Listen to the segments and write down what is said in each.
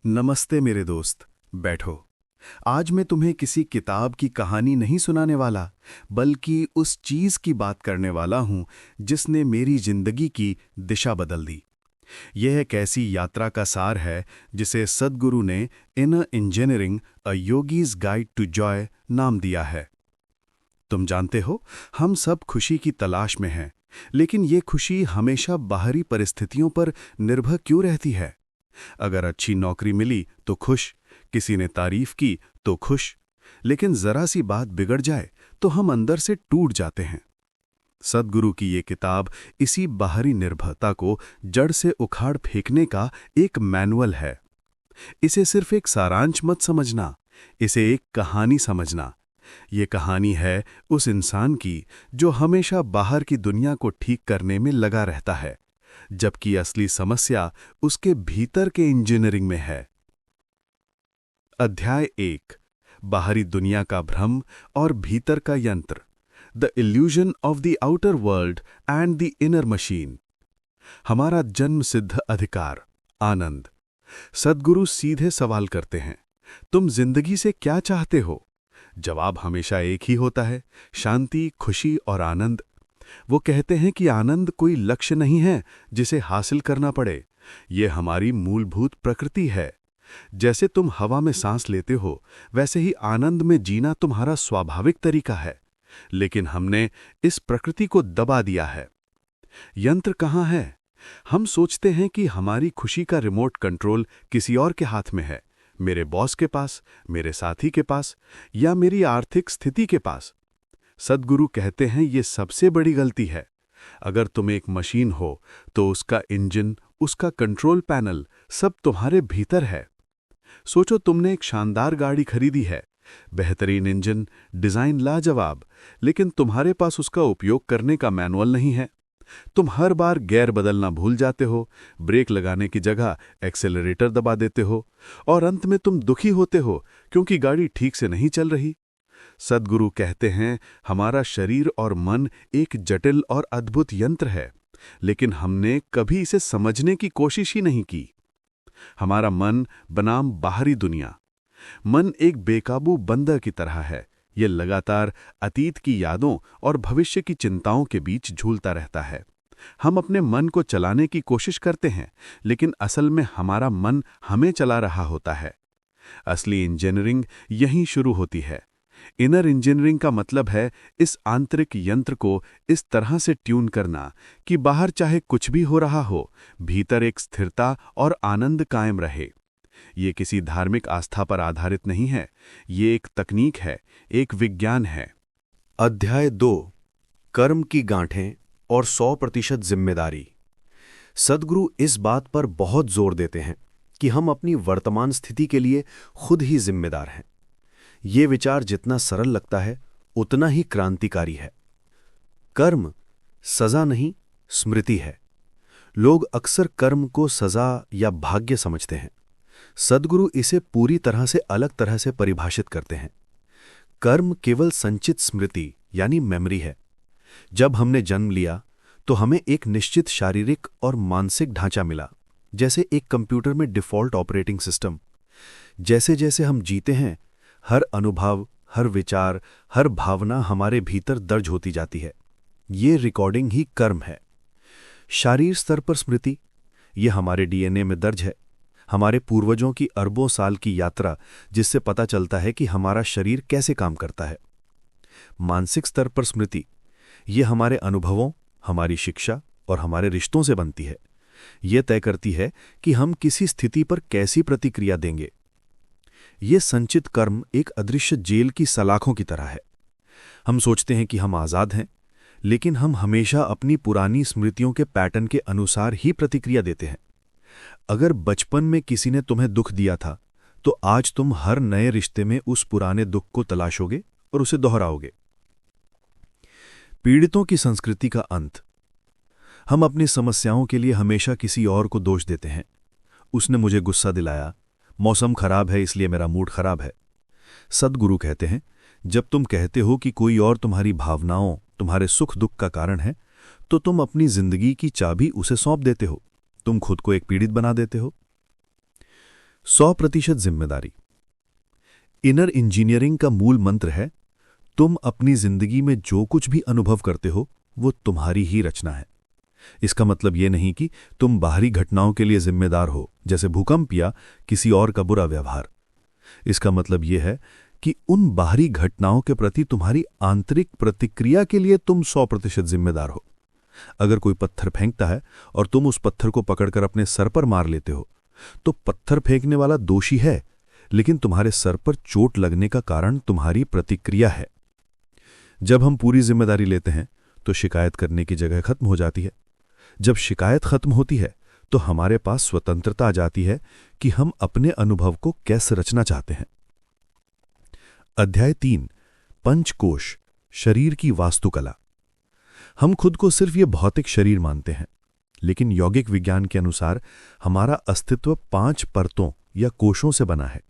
नमस्ते मेरे दोस्त। बैठो। आज मैं तुम्हें किसी किताब की कहानी नहीं सुनाने वाला, बल्कि उस चीज की बात करने वाला हूं जिसने मेरी जिंदगी की दिशा बदल दी। यह एक ऐसी यात्रा का सार है जिसे सद्गुरु ने inner engineering a yogi's guide to joy नाम दिया है। तुम जानते हो, हम सब खुशी की तलाश में हैं, लेकिन ये खुशी हमेशा बाहरी परिस्थितियों पर निर्भर क्यों रहती है? अगर अच्छी नौकरी मिली तो खुश, किसी ने तारीफ की तो खुश, लेकिन जरा सी बात बिगड़ जाए तो हम अंदर से टूट जाते हैं। सद्गुरु की ये किताब इसी बाहरी निर्भरता को जड़ से उखाड़ फेंकने का एक मैनुअल है। इसे सिर्फ एक सारांश मत समझना, इसे एक कहानी समझना। ये कहानी है उस इंसान की जो हमेशा बाहर की दुनिया को ठीक करने में लगा रहता है, जबकि असली समस्या उसके भीतर के इंजीनियरिंग में है। अध्याय 1। बाहरी दुनिया का भ्रम और भीतर का यंत्र। The illusion of the outer world and the inner machine. हमारा जन्म सिद्ध अधिकार, आनंद। सद्गुरु सीधे सवाल करते हैं, तुम जिंदगी से क्या चाहते हो? जवाब हमेशा एक ही होता है, शांति, खुशी और आनंद। वो कहते हैं कि आनंद कोई लक्ष्य नहीं है जिसे हासिल करना पड़े, ये हमारी मूलभूत प्रकृति है। जैसे तुम हवा में सांस लेते हो, वैसे ही आनंद में जीना तुम्हारा स्वाभाविक तरीका है, लेकिन हमने इस प्रकृति को दबा दिया है। यंत्र कहाँ है? हम सोचते हैं कि हमारी खुशी का रिमोट कंट्रोल किसी और के हाथ में है, मेरे बॉस के पास, मेरे साथी के पास, या मेरी आर्थिक स्थिति के पास। सद्गुरु कहते हैं ये सबसे बड़ी गलती है। अगर तुम एक मशीन हो तो उसका इंजन, उसका कंट्रोल पैनल सब तुम्हारे भीतर है। सोचो, तुमने एक शानदार गाड़ी खरीदी है, बेहतरीन इंजन, डिजाइन लाजवाब, लेकिन तुम्हारे पास उसका उपयोग करने का मैनुअल नहीं है। तुम हर बार गियर बदलना भूल जाते हो, ब्रेक लगाने की जगह एक्सेलरेटर दबा देते हो, और अंत में तुम दुखी होते हो क्योंकि गाड़ी ठीक से नहीं चल रही। सद्गुरु कहते हैं हमारा शरीर और मन एक जटिल और अद्भुत यंत्र है, लेकिन हमने कभी इसे समझने की कोशिश ही नहीं की। हमारा मन बनाम बाहरी दुनिया। मन एक बेकाबू बंदर की तरह है। ये लगातार अतीत की यादों और भविष्य की चिंताओं के बीच झूलता रहता है। हम अपने मन को चलाने की कोशिश करते हैं, लेकिन असल में हमारा मन हमें चला रहा होता है। असली इंजीनियरिंग यहीं शुरू होती है। इनर इंजीनियरिंग का मतलब है इस आंतरिक यंत्र को इस तरह से ट्यून करना कि बाहर चाहे कुछ भी हो रहा हो, भीतर एक स्थिरता और आनंद कायम रहे। ये किसी धार्मिक आस्था पर आधारित नहीं है, ये एक तकनीक है, एक विज्ञान है। अध्याय 2। कर्म की गांठें और 100% जिम्मेदारी। सद्गुरु इस बात पर बहुत जोर देते हैं कि हम अपनी वर्तमान स्थिति के लिए खुद ही जिम्मेदार हैं। ये विचार जितना सरल लगता है, उतना ही क्रांतिकारी है। कर्म सजा नहीं, स्मृति है। लोग अक्सर कर्म को सजा या भाग्य समझते हैं। सद्गुरु इसे पूरी तरह से अलग तरह से परिभाषित करते हैं। कर्म केवल संचित स्मृति यानी मेमोरी है। जब हमने जन्म लिया तो हमें एक निश्चित शारीरिक और मानसिक ढांचा मिला, जैसे एक कंप्यूटर में डिफ़ॉल्ट ऑपरेटिंग सिस्टम। जैसे जैसे हम जीते हैं, हर अनुभव, हर विचार, हर भावना हमारे भीतर दर्ज होती जाती है। ये रिकॉर्डिंग ही कर्म है। शारीर स्तर पर स्मृति, ये हमारे डीएनए में दर्ज है, हमारे पूर्वजों की अरबों साल की यात्रा, जिससे पता चलता है कि हमारा शरीर कैसे काम करता है। मानसिक स्तर पर स्मृति, ये हमारे अनुभवों, हमारी शिक्षा और हमारे रिश्तों से बनती है। ये तय करती है कि हम किसी स्थिति पर कैसी प्रतिक्रिया देंगे। ये संचित कर्म एक अदृश्य जेल की सलाखों की तरह है। हम सोचते हैं कि हम आज़ाद हैं, लेकिन हम हमेशा अपनी पुरानी स्मृतियों के पैटर्न के अनुसार ही प्रतिक्रिया देते हैं। अगर बचपन में किसी ने तुम्हें दुख दिया था, तो आज तुम हर नए रिश्ते में उस पुराने दुख को तलाशोगे और उसे दोहराओगे। पीड़ितों की संस्कृति का अंत। हम अपनी समस्याओं के लिए हमेशा किसी और को दोष देते हैं। उसने मुझे गुस्सा दिलाया, मौसम खराब है इसलिए मेरा मूड खराब है। सद्गुरु कहते हैं, जब तुम कहते हो कि कोई और तुम्हारी भावनाओं, तुम्हारे सुख दुख का कारण है, तो तुम अपनी जिंदगी की चाबी उसे सौंप देते हो। तुम खुद को एक पीड़ित बना देते हो। 100% जिम्मेदारी। इनर इंजीनियरिंग का मूल मंत्र है, तुम अपनी जिंदगी में जो कुछ भी अनुभव करते हो वो तुम्हारी ही रचना है। इसका मतलब ये नहीं कि तुम बाहरी घटनाओं के लिए जिम्मेदार हो, जैसे भूकंप या किसी और का बुरा व्यवहार। इसका मतलब ये है कि उन बाहरी घटनाओं के प्रति तुम्हारी आंतरिक प्रतिक्रिया के लिए तुम 100% जिम्मेदार हो। अगर कोई पत्थर फेंकता है और तुम उस पत्थर को पकड़कर अपने सर पर मार लेते हो, तो पत्थर फेंकने वाला दोषी है, लेकिन तुम्हारे सर पर चोट लगने का कारण तुम्हारी प्रतिक्रिया है। जब हम पूरी जिम्मेदारी लेते हैं तो शिकायत करने की जगह खत्म हो जाती है। जब शिकायत खत्म होती है तो हमारे पास स्वतंत्रता आ जाती है कि हम अपने अनुभव को कैसे रचना चाहते हैं। अध्याय 3, पंचकोश, शरीर की वास्तुकला। हम खुद को सिर्फ ये भौतिक शरीर मानते हैं, लेकिन यौगिक विज्ञान के अनुसार हमारा अस्तित्व 5 परतों या कोशों से बना है।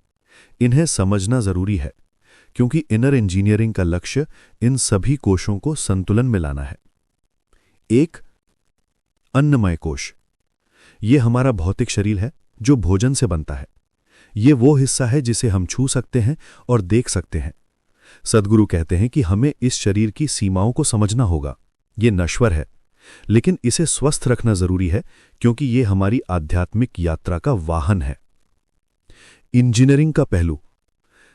इन्हें समझना जरूरी है, क्योंकि इनर इंजीनियरिंग का लक्ष्य इन सभी कोशों को संतुलन में लाना है। 1, अन्नमय कोश। ये हमारा भौतिक शरीर है जो भोजन से बनता है। ये वो हिस्सा है जिसे हम छू सकते हैं और देख सकते हैं। सद्गुरु कहते हैं कि हमें इस शरीर की सीमाओं को समझना होगा। ये नश्वर है, लेकिन इसे स्वस्थ रखना जरूरी है, क्योंकि ये हमारी आध्यात्मिक यात्रा का वाहन है। इंजीनियरिंग का पहलू,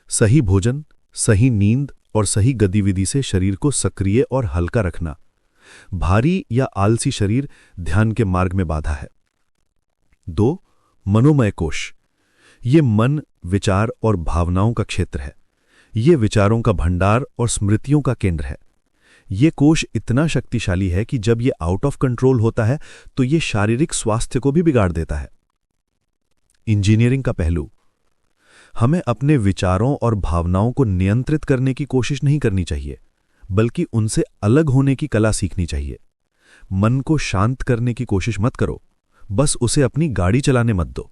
सही भोजन, सही नींद और सही गतिविधि से शरीर को सक्रिय और हल्का रखना। भारी या आलसी शरीर ध्यान के मार्ग में बाधा है। 2, मनोमय कोश। ये मन, विचार और भावनाओं का क्षेत्र है। ये विचारों का भंडार और स्मृतियों का केंद्र है। ये कोश इतना शक्तिशाली है कि जब ये आउट ऑफ कंट्रोल होता है तो ये शारीरिक स्वास्थ्य को भी बिगाड़ देता है। इंजीनियरिंग का पहलू, हमें अपने विचारों और भावनाओं को नियंत्रित करने की कोशिश नहीं करनी चाहिए, बल्कि उनसे अलग होने की कला सीखनी चाहिए। मन को शांत करने की कोशिश मत करो, बस उसे अपनी गाड़ी चलाने मत दो।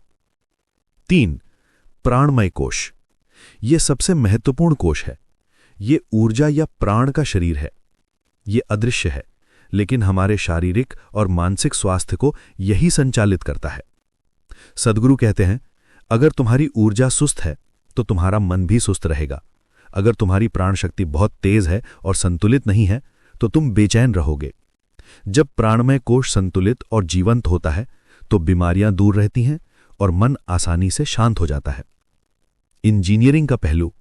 3, प्राणमय कोश। यह सबसे महत्वपूर्ण कोश है। ये ऊर्जा या प्राण का शरीर है। ये अदृश्य है, लेकिन हमारे शारीरिक और मानसिक स्वास्थ्य को यही संचालित करता है। सद्गुरु कहते हैं, अगर तुम्हारी ऊर्जा सुस्त है तो तुम्हारा मन भी सुस्त रहेगा। अगर तुम्हारी प्राण शक्ति बहुत तेज है और संतुलित नहीं है तो तुम बेचैन रहोगे। जब प्राणमय कोश संतुलित और जीवंत होता है तो बीमारियां दूर रहती हैं और मन आसानी से शांत हो जाता है। इंजीनियरिंग का पहलू,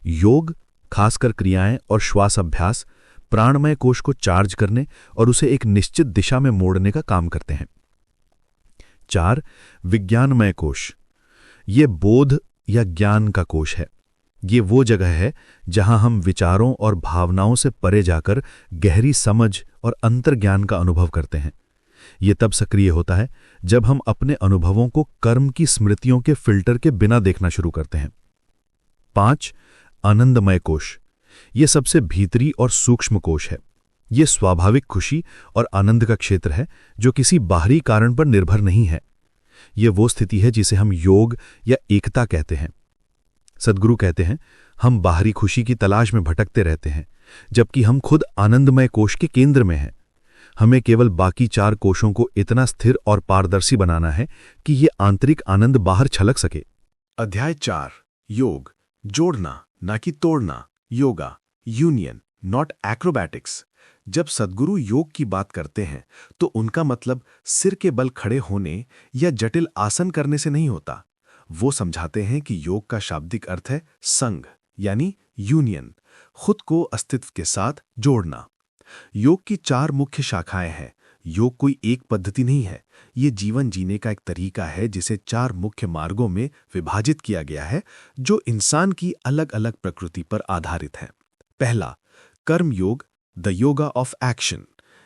योग, खासकर क्रियाएं और श्वास अभ्यास प्राणमय कोश को चार्ज करने और उसे एक निश्चित दिशा में मोड़ने का काम करते हैं। 4, विज्ञानमय कोश। ये बोध या ज्ञान का कोश है। ये वो जगह है जहां हम विचारों और भावनाओं से परे जाकर गहरी समझ और अंतर्ज्ञान का अनुभव करते हैं। ये तब सक्रिय होता है जब हम अपने अनुभवों को कर्म की स्मृतियों के फिल्टर के बिना देखना शुरू करते हैं। 5, आनंदमय कोश। ये सबसे भीतरी और सूक्ष्म कोश है। ये स्वाभाविक खुशी और आनंद का क्षेत्र है जो किसी बाहरी कारण पर निर्भर नहीं है। ये वो स्थिति है जिसे हम योग या एकता कहते हैं। सद्गुरु कहते हैं, हम बाहरी खुशी की तलाश में भटकते रहते हैं, जबकि हम खुद आनंदमय कोश के केंद्र में हैं। हमें केवल बाकी 4 कोशों को इतना स्थिर और पारदर्शी बनाना है कि ये आंतरिक आनंद बाहर छलक सके। अध्याय 4, योग, जोड़ना ना कि तोड़ना, योगा, यूनियन नॉट एक्रोबैटिक्स। जब सद्गुरु योग की बात करते हैं तो उनका मतलब सिर के बल खड़े होने या जटिल आसन करने से नहीं होता। वो समझाते हैं कि योग का शाब्दिक अर्थ है संग, यानी यूनियन, खुद को अस्तित्व के साथ जोड़ना। योग की 4 मुख्य शाखाएं हैं। योग कोई एक पद्धति नहीं है, ये जीवन जीने का एक तरीका है जिसे 4 मुख्य मार्गों में विभाजित किया गया है, जो इंसान की अलग अलग प्रकृति पर आधारित हैं। पहला, कर्म योग, द योगा ऑफ एक्शन।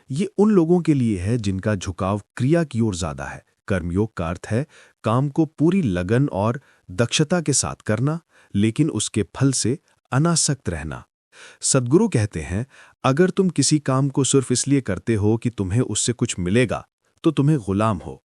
ये उन लोगों के लिए है जिनका झुकाव क्रिया की ओर ज्यादा है। कर्मयोग का अर्थ है काम को पूरी लगन और दक्षता के साथ करना, लेकिन उसके फल से अनासक्त रहना। सद्गुरु कहते हैं, अगर तुम किसी काम को सिर्फ इसलिए करते हो कि तुम्हें उससे कुछ मिलेगा तो तुम्हें गुलाम हो।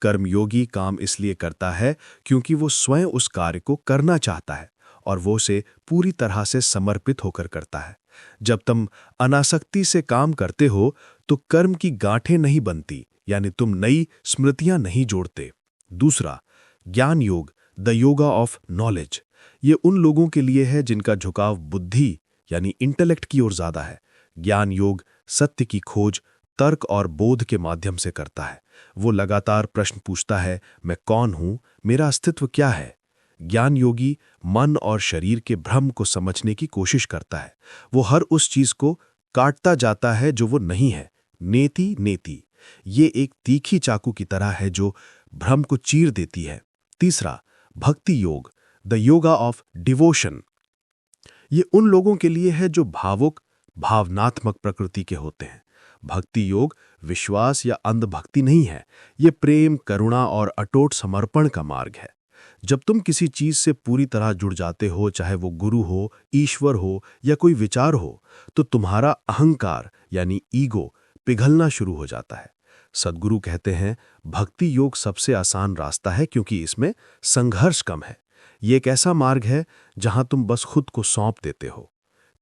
कर्मयोगी काम इसलिए करता है क्योंकि वो स्वयं उस कार्य को करना चाहता है और वो उसे पूरी तरह से समर्पित होकर करता है। जब तुम अनासक्ति से काम करते हो तो कर्म की गांठें नहीं बनती, यानी तुम नई स्मृतियां नहीं जोड़ते। दूसरा, ज्ञान योग, द योगा ऑफ नॉलेज, ये उन लोगों के लिए है जिनका झुकाव बुद्धि यानी इंटेलेक्ट की ओर ज्यादा है। ज्ञान योग सत्य की खोज तर्क और बोध के माध्यम से करता है। वो लगातार प्रश्न पूछता है, मैं कौन हूं, मेरा अस्तित्व क्या है। ज्ञान योगी मन और शरीर के भ्रम को समझने की कोशिश करता है। वो हर उस चीज को काटता जाता है जो वो नहीं है। नेति नेति, ये एक तीखी चाकू की तरह है जो भ्रम को चीर देती है। तीसरा, भक्ति योग, द योगा ऑफ डिवोशन, ये उन लोगों के लिए है जो भावुक भावनात्मक प्रकृति के होते हैं। भक्ति योग विश्वास या अंधभक्ति नहीं है, ये प्रेम करुणा और अटूट समर्पण का मार्ग है। जब तुम किसी चीज से पूरी तरह जुड़ जाते हो, चाहे वो गुरु हो, ईश्वर हो या कोई विचार हो, तो तुम्हारा अहंकार यानी ईगो पिघलना शुरू हो जाता है। सद्गुरु कहते हैं भक्ति योग सबसे आसान रास्ता है क्योंकि इसमें संघर्ष कम है। ये एक ऐसा मार्ग है जहां तुम बस खुद को सौंप देते हो।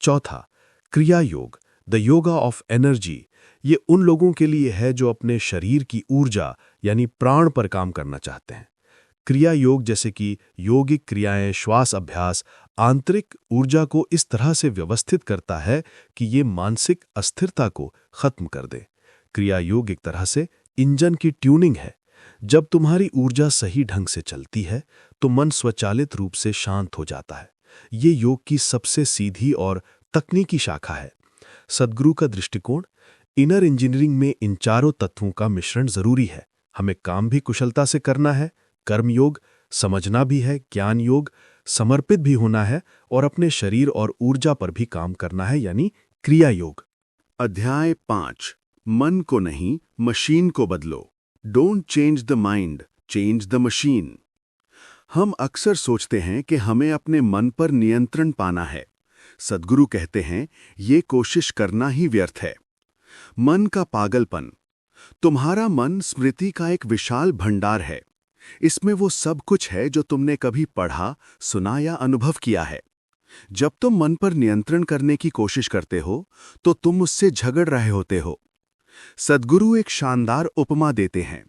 चौथा, क्रिया योग, द योगा ऑफ एनर्जी, ये उन लोगों के लिए है जो अपने शरीर की ऊर्जा यानी प्राण पर काम करना चाहते हैं। क्रिया योग जैसे कि योगिक क्रियाएं, श्वास अभ्यास आंतरिक ऊर्जा को इस तरह से व्यवस्थित करता है कि ये मानसिक अस्थिरता को खत्म कर दे। क्रिया योग एक तरह से इंजन की ट्यूनिंग है। जब तुम्हारी ऊर्जा सही ढंग से चलती है तो मन स्वचालित रूप से शांत हो जाता है। ये योग की सबसे सीधी और तकनीकी शाखा है। सद्गुरु का दृष्टिकोण, इनर इंजीनियरिंग में इन चारों तत्वों का मिश्रण जरूरी है। हमें काम भी कुशलता से करना है, कर्म योग समझना भी है, ज्ञान योग समर्पित भी होना है और अपने शरीर और ऊर्जा पर भी काम करना है यानी क्रिया योग। अध्याय 5, मन को नहीं मशीन को बदलो। Don't change the mind, change the machine. हम अक्सर सोचते हैं कि हमें अपने मन पर नियंत्रण पाना है। सद्गुरु कहते हैं ये कोशिश करना ही व्यर्थ है। मन का पागलपन, तुम्हारा मन स्मृति का एक विशाल भंडार है। इसमें वो सब कुछ है जो तुमने कभी पढ़ा, सुना या अनुभव किया है। जब तुम मन पर नियंत्रण करने की कोशिश करते हो तो तुम उससे झगड़ रहे होते हो। सद्गुरु एक शानदार उपमा देते हैं।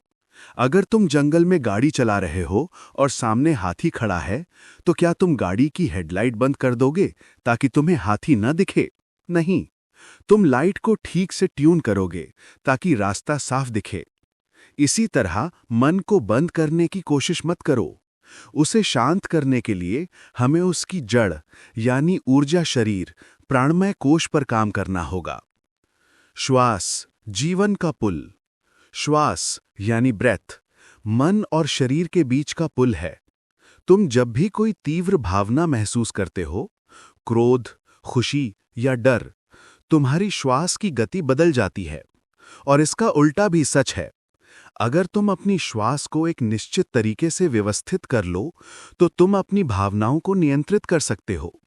अगर तुम जंगल में गाड़ी चला रहे हो और सामने हाथी खड़ा है तो क्या तुम गाड़ी की हेडलाइट बंद कर दोगे ताकि तुम्हें हाथी न दिखे? नहीं, तुम लाइट को ठीक से ट्यून करोगे ताकि रास्ता साफ दिखे। इसी तरह मन को बंद करने की कोशिश मत करो। उसे शांत करने के लिए हमें उसकी जड़ यानी ऊर्जा शरीर प्राणमय कोश पर काम करना होगा। श्वास जीवन का पुल, श्वास यानी ब्रेथ मन और शरीर के बीच का पुल है। तुम जब भी कोई तीव्र भावना महसूस करते हो, क्रोध, खुशी या डर, तुम्हारी श्वास की गति बदल जाती है। और इसका उल्टा भी सच है। अगर तुम अपनी श्वास को एक निश्चित तरीके से व्यवस्थित कर लो तो तुम अपनी भावनाओं को नियंत्रित कर सकते हो।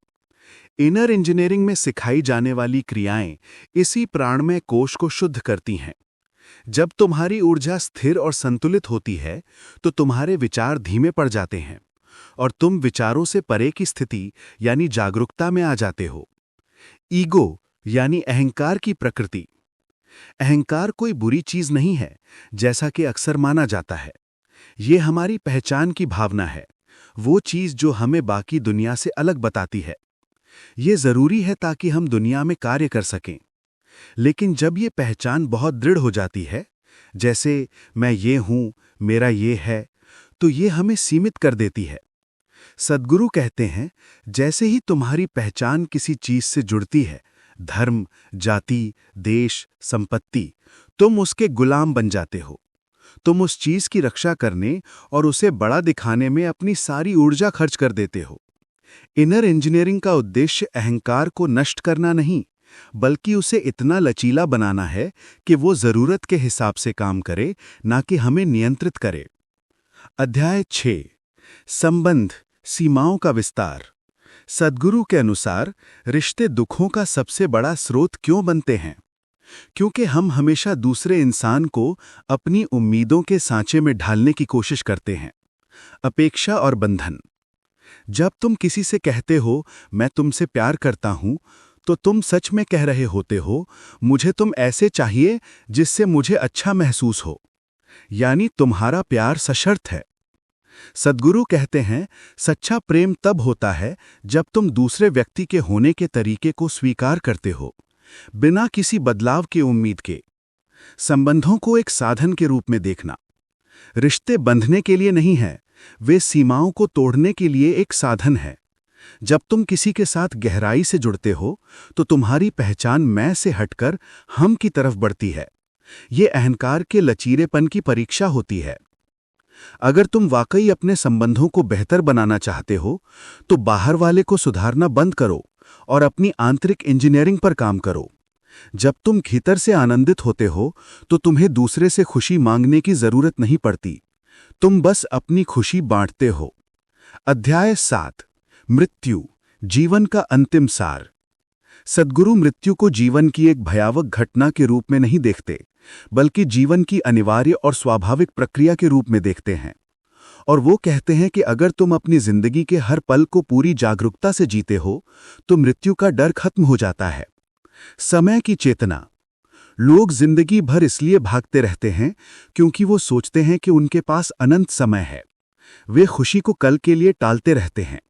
इनर इंजीनियरिंग में सिखाई जाने वाली क्रियाएं इसी प्राणमय कोश को शुद्ध करती हैं। जब तुम्हारी ऊर्जा स्थिर और संतुलित होती है तो तुम्हारे विचार धीमे पड़ जाते हैं और तुम विचारों से परे की स्थिति यानी जागरूकता में आ जाते हो। ईगो यानी अहंकार की प्रकृति। अहंकार कोई बुरी चीज नहीं है जैसा कि अक्सर माना जाता है। ये हमारी पहचान की भावना है, वो चीज जो हमें बाकी दुनिया से अलग बताती है। ये जरूरी है ताकि हम दुनिया में कार्य कर सकें। लेकिन जब ये पहचान बहुत दृढ़ हो जाती है, जैसे मैं ये हूं, मेरा ये है, तो ये हमें सीमित कर देती है। सद्गुरु कहते हैं जैसे ही तुम्हारी पहचान किसी चीज से जुड़ती है, धर्म, जाति, देश, संपत्ति, तुम उसके गुलाम बन जाते हो। तुम उस चीज की रक्षा करने और उसे बड़ा दिखाने में अपनी सारी ऊर्जा खर्च कर देते हो। इनर इंजीनियरिंग का उद्देश्य अहंकार को नष्ट करना नहीं, बल्कि उसे इतना लचीला बनाना है कि वो जरूरत के हिसाब से काम करे, ना कि हमें नियंत्रित करे। अध्याय 6, संबंध, सीमाओं का विस्तार। सद्गुरु के अनुसार रिश्ते दुखों का सबसे बड़ा स्रोत क्यों बनते हैं? क्योंकि हम हमेशा दूसरे इंसान को अपनी उम्मीदों के सांचे में ढालने की कोशिश करते हैं। अपेक्षा और बंधन। जब तुम किसी से कहते हो मैं तुमसे प्यार करता हूं, तो तुम सच में कह रहे होते हो मुझे तुम ऐसे चाहिए जिससे मुझे अच्छा महसूस हो, यानी तुम्हारा प्यार सशर्त है। सद्गुरु कहते हैं, सच्चा प्रेम तब होता है जब तुम दूसरे व्यक्ति के होने के तरीके को स्वीकार करते हो, बिना किसी बदलाव की उम्मीद के। संबंधों को एक साधन के रूप में देखना। रिश्ते बंधने के लिए नहीं है, वे सीमाओं को तोड़ने के लिए एक साधन है। जब तुम किसी के साथ गहराई से जुड़ते हो, तो तुम्हारी पहचान मैं से हटकर हम की तरफ बढ़ती है। ये अहंकार के लचीलेपन की परीक्षा होती है। अगर तुम वाकई अपने संबंधों को बेहतर बनाना चाहते हो, तो बाहर वाले को सुधारना बंद करो और अपनी आंतरिक इंजीनियरिंग पर काम करो। जब तुम भीतर से आनंदित होते हो, तो तुम्हें दूसरे से खुशी मांगने की जरूरत नहीं पड़ती। तुम बस अपनी खुशी बांटते हो। अध्याय 7, मृत्यु, जीवन का अंतिम सार। सद्गुरु मृत्यु को जीवन की एक भयावह घटना के रूप में नहीं देखते, बल्कि जीवन की अनिवार्य और स्वाभाविक प्रक्रिया के रूप में देखते हैं। और वो कहते हैं कि अगर तुम अपनी जिंदगी के हर पल को पूरी जागरूकता से जीते हो, तो मृत्यु का डर खत्म हो जाता है। समय की चेतना। लोग जिंदगी भर इसलिए भागते रहते हैं क्योंकि वो सोचते हैं कि उनके पास अनंत समय है। वे खुशी को कल के लिए टालते रहते हैं।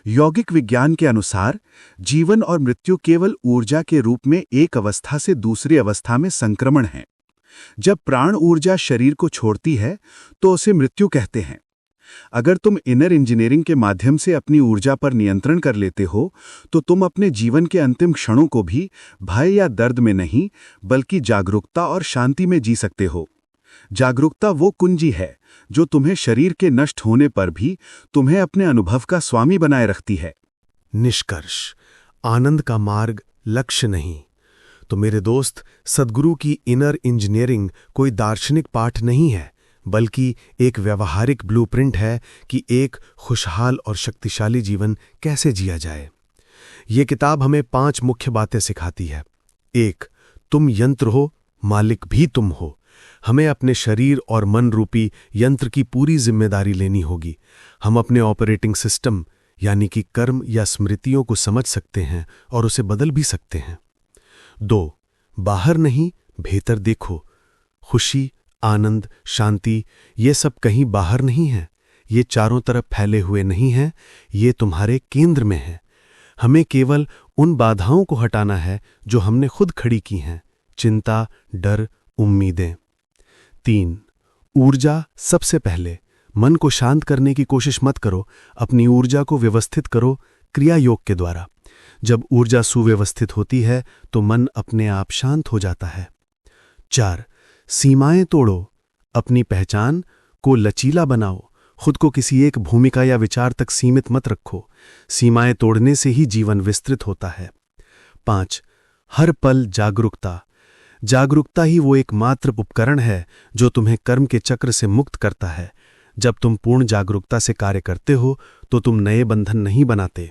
यौगिक विज्ञान के अनुसार जीवन और मृत्यु केवल ऊर्जा के रूप में एक अवस्था से दूसरी अवस्था में संक्रमण है। जब प्राण ऊर्जा शरीर को छोड़ती है, तो उसे मृत्यु कहते हैं। अगर तुम इनर इंजीनियरिंग के माध्यम से अपनी ऊर्जा पर नियंत्रण कर लेते हो, तो तुम अपने जीवन के अंतिम क्षणों को भी भय या दर्द में नहीं, बल्कि जागरूकता और शांति में जी सकते हो। जागरूकता वो कुंजी है जो तुम्हें शरीर के नष्ट होने पर भी तुम्हें अपने अनुभव का स्वामी बनाए रखती है। निष्कर्ष, आनंद का मार्ग लक्ष्य नहीं। तो मेरे दोस्त, सद्गुरु की इनर इंजीनियरिंग कोई दार्शनिक पाठ नहीं है, बल्कि एक व्यवहारिक ब्लूप्रिंट है कि एक खुशहाल और शक्तिशाली जीवन कैसे जिया जाए। ये किताब हमें 5 मुख्य बातें सिखाती है। 1. तुम यंत्र हो, मालिक भी तुम हो। हमें अपने शरीर और मन रूपी यंत्र की पूरी जिम्मेदारी लेनी होगी। हम अपने ऑपरेटिंग सिस्टम यानी कि कर्म या स्मृतियों को समझ सकते हैं और उसे बदल भी सकते हैं। 2. बाहर नहीं, भीतर देखो। खुशी, आनंद, शांति, ये सब कहीं बाहर नहीं है। ये चारों तरफ फैले हुए नहीं हैं, ये तुम्हारे केंद्र में है। हमें केवल उन बाधाओं को हटाना है जो हमने खुद खड़ी की हैं: चिंता, डर, उम्मीदें। 3. ऊर्जा सबसे पहले। मन को शांत करने की कोशिश मत करो, अपनी ऊर्जा को व्यवस्थित करो क्रिया योग के द्वारा। जब ऊर्जा सुव्यवस्थित होती है तो मन अपने आप शांत हो जाता है। 4. सीमाएं तोड़ो, अपनी पहचान को लचीला बनाओ, खुद को किसी एक भूमिका या विचार तक सीमित मत रखो। सीमाएं तोड़ने से ही जीवन विस्तृत होता है। 5. हर पल जागरूकता। जागरूकता ही वो एकमात्र उपकरण है जो तुम्हें कर्म के चक्र से मुक्त करता है। जब तुम पूर्ण जागरूकता से कार्य करते हो तो तुम नए बंधन नहीं बनाते।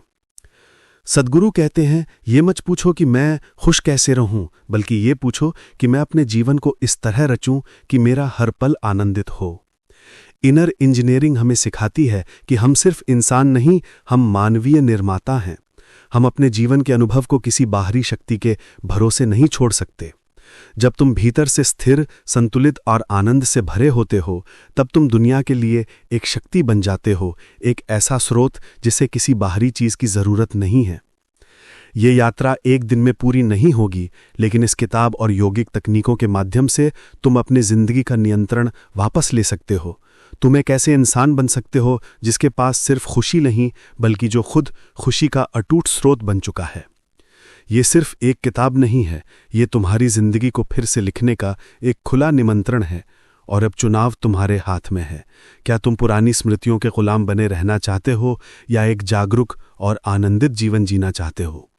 सद्गुरु कहते हैं, ये मत पूछो कि मैं खुश कैसे रहूं, बल्कि ये पूछो कि मैं अपने जीवन को इस तरह रचूं कि मेरा हर पल आनंदित हो। इनर इंजीनियरिंग हमें सिखाती है कि हम सिर्फ इंसान नहीं, हम मानवीय निर्माता हैं। हम अपने जीवन के अनुभव को किसी बाहरी शक्ति के भरोसे नहीं छोड़ सकते। जब तुम भीतर से स्थिर, संतुलित और आनंद से भरे होते हो, तब तुम दुनिया के लिए एक शक्ति बन जाते हो, एक ऐसा स्रोत जिसे किसी बाहरी चीज की जरूरत नहीं है। ये यात्रा एक दिन में पूरी नहीं होगी, लेकिन इस किताब और यौगिक तकनीकों के माध्यम से तुम अपनी जिंदगी का नियंत्रण वापस ले सकते हो। तुम एक ऐसे इंसान बन सकते हो जिसके पास सिर्फ खुशी नहीं, बल्कि जो खुद खुशी का अटूट स्रोत बन चुका है। ये सिर्फ एक किताब नहीं है, ये तुम्हारी जिंदगी को फिर से लिखने का एक खुला निमंत्रण है। और अब चुनाव तुम्हारे हाथ में है। क्या तुम पुरानी स्मृतियों के गुलाम बने रहना चाहते हो या एक जागरूक और आनंदित जीवन जीना चाहते हो?